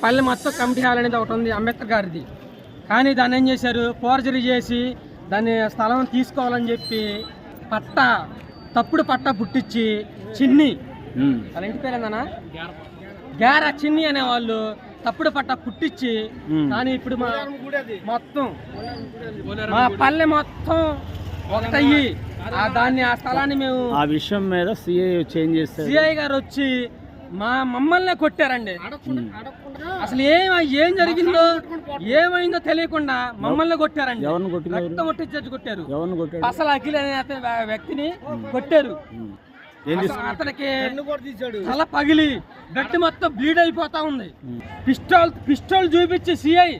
పల్లె మొత్తం committee hall అనేది ఒకటి ఉంది అంబేద్కర్ గారిది. కానీ దాన్ని ఏం చేశారు, ఫోర్జరీ చేసి దాన్ని స్థలం తీసుకోవాలని చెప్పి తప్పుడు పట్టా పుట్టించి చిన్ని వాళ్ళ ఇంటి పేరు ఏందన్నా గ్యారా చిన్ని అనేవాళ్ళు తప్పుడు పట్టా పుట్టించి, కానీ ఇప్పుడు మొత్తం మా పల్లె మొత్తం ఒకటయ్యి దాన్ని ఆ స్థలాన్ని మేము ఆ విషయం మీద సిఐ గారు వచ్చి మమ్మల్ని కొట్టారండి. అసలు ఏం జరిగిందో ఏమైందో తెలియకుండా మమ్మల్ని కొట్టారండి. రక్తం కొట్టించి కొట్టారు. అసలు అఖిల్ అనే వ్యక్తిని కొట్టారు. అతనికి తల పగిలి గట్టి మొత్తం బ్లీడ్ అయిపోతా ఉంది. పిస్టల్ చూపించి సిఐ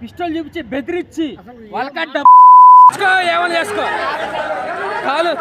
పిస్టల్ చూపించి బెదిరించి వాళ్ళకి ఏమని చేసుకో కాలు